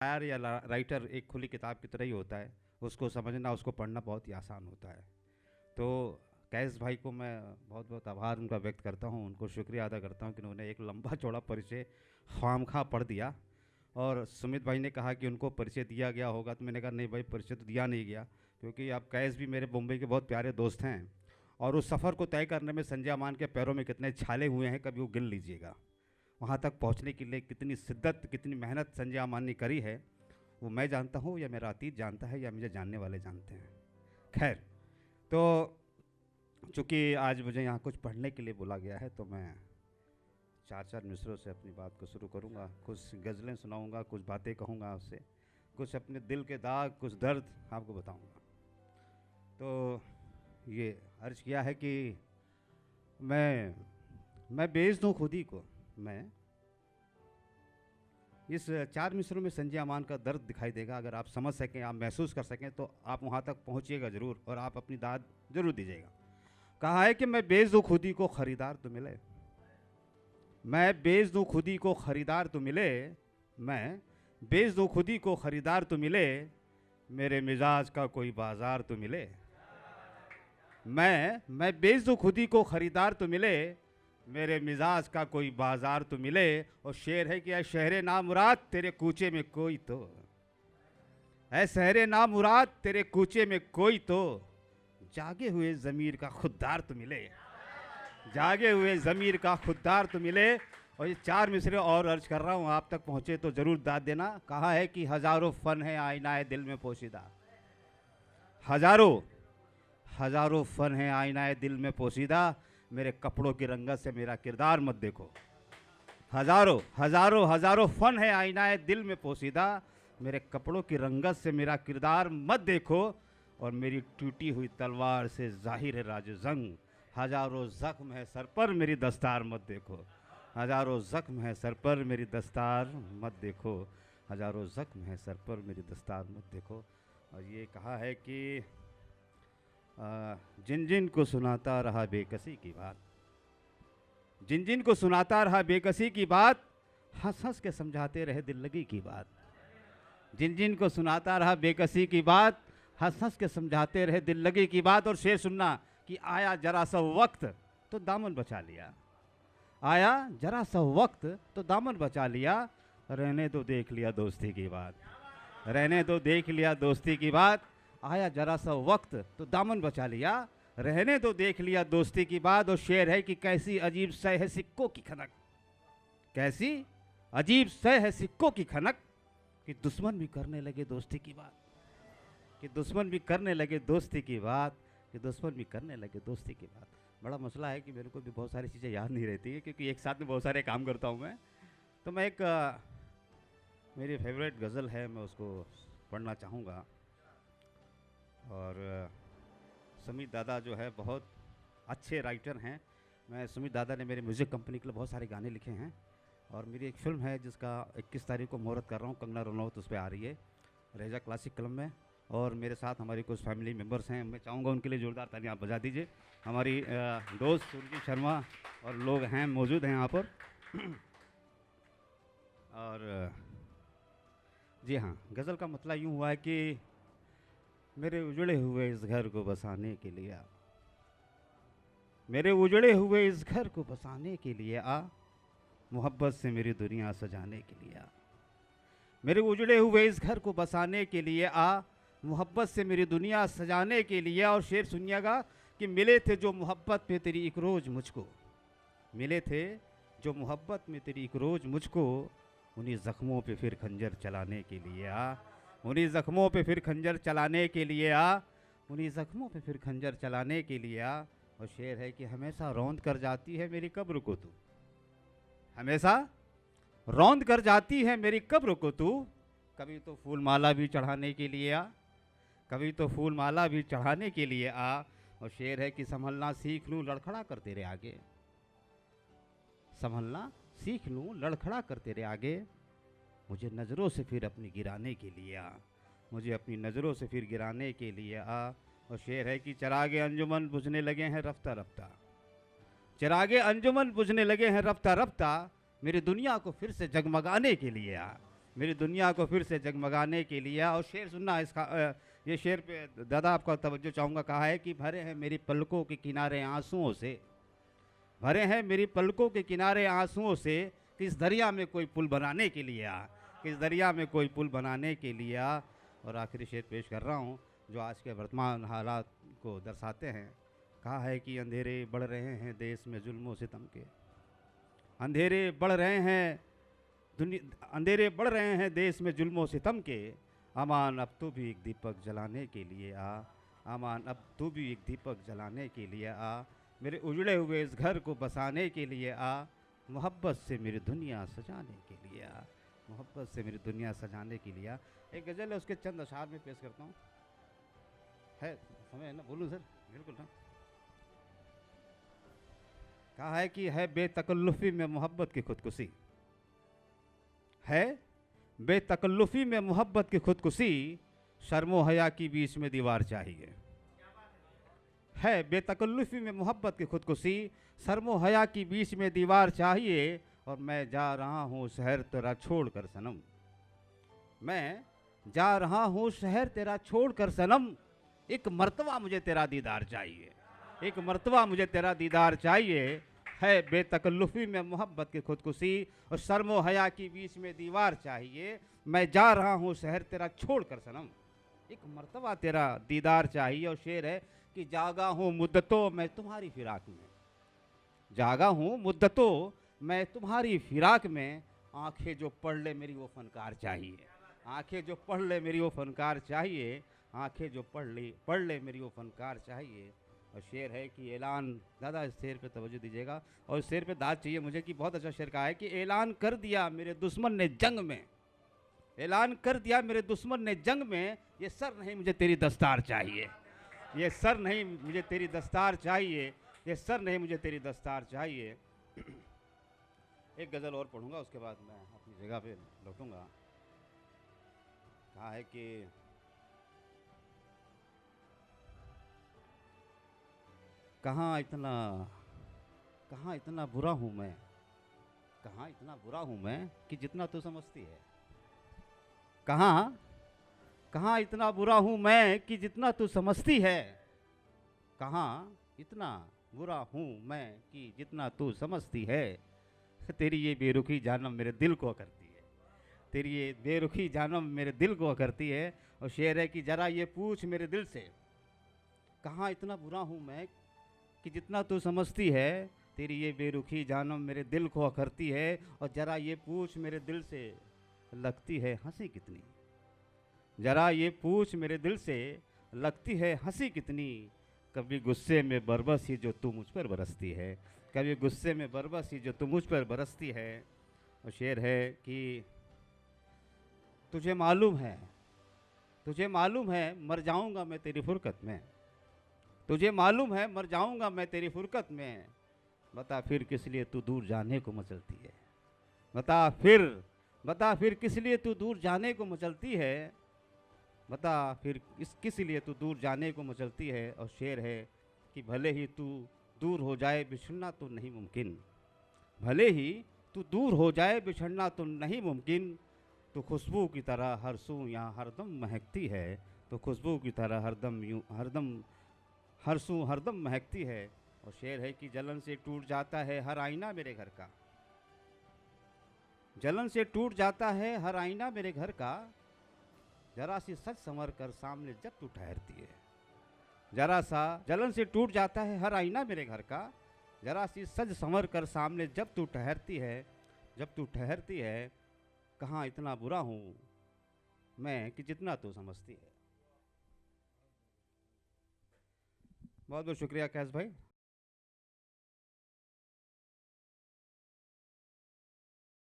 शायर या राइटर एक खुली किताब की तरह ही होता है, उसको समझना, उसको पढ़ना बहुत ही आसान होता है। तो कैस भाई को मैं बहुत बहुत आभार उनका व्यक्त करता हूँ, उनको शुक्रिया अदा करता हूँ कि उन्होंने एक लंबा चौड़ा परिचय ख्वामखा पढ़ दिया। और सुमित भाई ने कहा कि उनको परिचय दिया गया होगा, तो मैंने कहा नहीं भाई, परिचय तो दिया नहीं गया, क्योंकि आप कैस भी मेरे मुंबई के बहुत प्यारे दोस्त हैं। और उस सफ़र को तय करने में संजय अमान के पैरों में कितने छाले हुए हैं, कभी वो गिन लीजिएगा। वहाँ तक पहुँचने के लिए कितनी शिद्दत, कितनी मेहनत संजय अमान ने करी है, वो मैं जानता हूँ या मेरा अतीत जानता है या मुझे जानने वाले जानते हैं। खैर, तो चूँकि आज मुझे यहाँ कुछ पढ़ने के लिए बुला गया है, तो मैं चार चार मिसरों से अपनी बात को शुरू करूँगा। कुछ गज़लें सुनाऊँगा, कुछ बातें कहूँगा आपसे, कुछ अपने दिल के दाग, कुछ दर्द आपको बताऊँगा। तो ये अर्ज किया है कि मैं बेच दूँ खुद ही को। मैं इस चार मिसरों में संजय अमान का दर्द दिखाई देगा। अगर आप समझ सकें, आप महसूस कर सकें, तो आप वहाँ तक पहुँचिएगा ज़रूर और आप अपनी दाद ज़रूर दीजिएगा। कहा है कि मैं बेच दूँ खुद ही को, ख़रीदार तो मिले। मैं बेच दूँ खुद ही को, ख़रीदार तो मिले। मैं बेच दूँ खुद ही को, ख़रीदार तो मिले। मेरे मिजाज का कोई बाज़ार तो मिले। मैं बेच दूँ खुद ही को, ख़रीदार तो मिले। मेरे मिजाज का कोई बाज़ार तो मिले। और शेर है कि ऐ शहरे नामुराद तेरे कूचे में कोई तो, ऐ शहरे नामुराद तेरे कूचे में कोई तो, जागे हुए ज़मीर का खुददार तो मिले। जागे हुए ज़मीर का खुददार तो मिले। और ये चार मिसरे और अर्ज कर रहा हूँ, आप तक पहुँचे तो ज़रूर दाद देना। कहा है कि हज़ारों फ़न है आईनाए दिल में पोशीदा। हज़ारों फ़न है आईनाए दिल में पोशीदा। मेरे कपड़ों की रंगत से मेरा किरदार मत देखो। हज़ारों फ़न है आईनाए दिल में पोशीदा। मेरे कपड़ों की रंगत से मेरा किरदार मत देखो। और मेरी टूटी हुई तलवार से ज़ाहिर है राज जंग। हज़ारों ज़ख्म है सर पर मेरी दस्तार मत देखो। हज़ारों ज़ख्म है सर पर मेरी दस्तार मत देखो। हज़ारों ज़ख्म है सर पर मेरी दस्तार मत देखो। और ये कहा है कि जिन जिन को सुनाता रहा बेकसी की बात, जिन जिन को सुनाता रहा बेकसी की बात, हंस हंस के समझाते रहे दिल लगी की बात। जिन जिन को सुनाता रहा बेकसी की बात, हंस हंस के समझाते रहे दिल लगी की बात। और शेर सुनना कि आया जरा सा वक्त तो दामन बचा लिया। आया जरा सा वक्त तो दामन बचा लिया। रहने दो देख लिया दोस्ती की बात। रहने दो देख लिया दोस्ती की बात। आया जरा सा वक्त तो दामन बचा लिया। रहने दो देख लिया दोस्ती की बात। और शेर है कि कैसी अजीब सह है सिक्कों की खनक, कैसी अजीब सह है सिक्कों की खनक, कि दुश्मन भी करने लगे दोस्ती की बात। कि दुश्मन भी करने लगे दोस्ती की बात। कि दुश्मन भी करने लगे दोस्ती की बात। बड़ा मसला है कि मेरे को भी बहुत सारी चीज़ें याद नहीं रहती है, क्योंकि एक साथ में बहुत सारे काम करता हूँ मैं। तो मैं एक मेरी फेवरेट गज़ल है, मैं उसको पढ़ना चाहूँगा। और सुमित दादा जो है बहुत अच्छे राइटर हैं। मैं सुमित दादा ने मेरे म्यूज़िक कंपनी के लिए बहुत सारे गाने लिखे हैं। और मेरी एक फ़िल्म है जिसका 21 तारीख को मुहूर्त कर रहा हूँ, कंगना रनौत उस पर आ रही है, रेजा क्लासिक क्लब में। और मेरे साथ हमारी कुछ फैमिली मेम्बर्स हैं, मैं चाहूँगा उनके लिए ज़ोरदार ताली आप बजा दीजिए। हमारी दोस्त सुरजीत शर्मा और लोग हैं, मौजूद हैं यहाँ पर। और जी हाँ, गज़ल का मतलब यूँ हुआ है कि मेरे उजड़े हुए इस घर को बसाने के लिए आ, मेरे उजड़े हुए इस घर को बसाने के लिए आ, मोहब्बत से मेरी दुनिया सजाने के लिए आ। मेरे उजड़े हुए इस घर को बसाने के लिए आ, मोहब्बत से मेरी दुनिया सजाने के लिए। और शेर सुनिएगा कि मिले थे जो मोहब्बत में तेरी एक रोज़ मुझको, मिले थे जो मोहब्बत में तेरी एक रोज़ मुझको, उन्हीं ज़ख्मों पे फिर खंजर चलाने के लिए आ। उन्हीं ज़ख्मों पे फिर खंजर चलाने के लिए आ। उन्हीं ज़ख्मों पे फिर खंजर चलाने के लिए आ। और शेर है कि हमेशा रौंद कर जाती है मेरी कब्र को तू, हमेशा रौंद कर जाती है मेरी कब्र को तू। कभी तो फूल माला भी चढ़ाने के लिए आ, कभी तो फूल माला भी चढ़ाने के लिए आ। और शेर है कि संभलना सीख लूँ लड़खड़ा कर तेरे आगे, संभलना सीख लूँ लड़खड़ा कर तेरे आगे। मुझे नज़रों से फिर अपनी गिराने के लिए आ, मुझे अपनी नज़रों से फिर गिराने के लिए आ। और शेर है कि चिरागे अंजुमन बुझने लगे हैं रफ्ता रफ्ता, चिरागे अंजुमन बुझने लगे हैं रफ्ता रफ्ता। मेरी दुनिया को फिर से जगमगाने के लिए आ, मेरी दुनिया को फिर से जगमगाने के लिए आ। और शेर सुनना इसका ये शेर पे दादा आपका तवज्जो चाहूँगा। कहा है कि भरे हैं मेरी पलकों के किनारे आंसुओं से, भरे हैं मेरी पलकों के किनारे आंसुओं से, किस दरिया में कोई पुल बनाने के लिए आ, किस दरिया में कोई पुल बनाने के लिए आ। और आखिरी शेर पेश कर रहा हूँ जो आज के वर्तमान हालात को दर्शाते हैं। कहा है कि अंधेरे बढ़ रहे हैं देश में जुल्मों सितम के, अंधेरे बढ़ रहे हैं अंधेरे बढ़ रहे हैं देश में जुल्मों सितम के। अमान अब तू भी एक दीपक जलाने के लिए आ, अमान अब तू भी एक दीपक जलाने के लिए आ। मेरे उजड़े हुए इस घर को बसाने के लिए आ, मोहब्बत से मेरी दुनिया सजाने के लिए आ, मोहब्बत से मेरी दुनिया सजाने के लिए आ। एक गज़ल है, उसके चंद अशार में पेश करता हूँ। है समय है ना, बोलूँ सर? बिल्कुल ना। कहा है कि है बेतकल्लुफ़ी में मोहब्बत की खुदकुशी, है बेतकल्लुफ़ी में मोहब्बत की खुदकुशी, शर्मो हया की बीच में दीवार चाहिए। है बेतकल्लुफ़ी में मोहब्बत की खुदकुशी, शर्मो हया की बीच में दीवार चाहिए। और मैं जा रहा हूँ शहर तेरा छोड़ कर सनम, मैं जा रहा हूँ शहर तेरा छोड़ कर सनम, एक मर्तबा मुझे तेरा दीदार चाहिए, एक मर्तबा मुझे तेरा दीदार चाहिए। है बेतकल्लुफ़ी में मोहब्बत की खुदकुशी और शर्मो हया की बीच में दीवार चाहिए। मैं जा रहा हूँ शहर तेरा छोड़ कर सनम, एक मर्तबा तेरा दीदार चाहिए। और शेर है कि जागा हूँ मुद्दतों मैं तुम्हारी फिराक में, जागा हूँ मुद्दतों मैं तुम्हारी फिराक में, आंखें जो पढ़ ले मेरी वो फनकार चाहिए, आंखें जो पढ़ ले मेरी वो फनकार चाहिए, आंखें जो पढ़ ले मेरी वो फनकार चाहिए। और शेर है कि ऐलान, दादा इस शेर पे तवज्जो दीजिएगा और इस शेर पे दाद चाहिए मुझे कि बहुत अच्छा शेर कहा है कि ऐलान कर दिया मेरे दुश्मन ने जंग में, ऐलान कर दिया मेरे दुश्मन ने जंग में, ये सर नहीं मुझे तेरी दस्तार चाहिए, ये सर नहीं मुझे तेरी दस्तार चाहिए, ये सर नहीं मुझे तेरी दस्तार चाहिए। एक गज़ल और पढ़ूंगा उसके बाद मैं अपनी जगह पे लौटूंगा। कहा है कि कहाँ इतना बुरा हूँ मैं, कहाँ इतना बुरा हूँ मैं कि जितना तू समझती है, कहाँ इतना बुरा हूँ मैं कि जितना तू समझती है, कहाँ इतना बुरा हूँ मैं कि जितना तू समझती है। तेरी ये बेरुखी जानम मेरे दिल को करती है, तेरी ये बेरुखी जानम मेरे दिल को करती है। और शेर है कि जरा ये पूछ मेरे दिल से, कहाँ इतना बुरा हूँ मैं कि जितना तू समझती है, तेरी ये बेरुखी जानम मेरे दिल को करती है। और जरा ये पूछ मेरे दिल से लगती है हंसी कितनी, जरा ये पूछ मेरे दिल से लगती है हंसी कितनी, कभी गुस्से में बरबसी जो तू मुझ पर बरसती है, कभी गुस्से में बरबसी जो तू मुझ पर बरसती है। और शेर है कि तुझे मालूम है, तुझे मालूम है मर जाऊंगा मैं तेरी फुरकत में, तुझे मालूम है मर जाऊंगा मैं तेरी फुरकत में, बता फिर किस लिए तू दूर जाने को मचलती है, बता फिर किस लिए तू दूर जाने को मचलती है, बता फिर किस लिए तू दूर जाने को मचलती है। और शेर है कि भले ही तू दूर हो जाए बिछड़ना तो नहीं मुमकिन, भले ही तू दूर हो जाए बिछड़ना तो नहीं मुमकिन, तो खुशबू की तरह हर सू यहाँ हरदम महकती है, तो खुशबू की तरह हर सू हरदम महकती है। और शेर है कि जलन से टूट जाता है हर आईना मेरे घर का, जलन से टूट जाता है हर आईना मेरे घर का, जरा सी सच संवर कर सामने जब तू ठहरती है, जरा सा जलन से टूट जाता है हर आईना मेरे घर का, जरा सी सज संवर कर सामने जब तू ठहरती है, कहाँ इतना बुरा हूँ मैं कि जितना तू समझती है। बहुत बहुत शुक्रिया कैस भाई।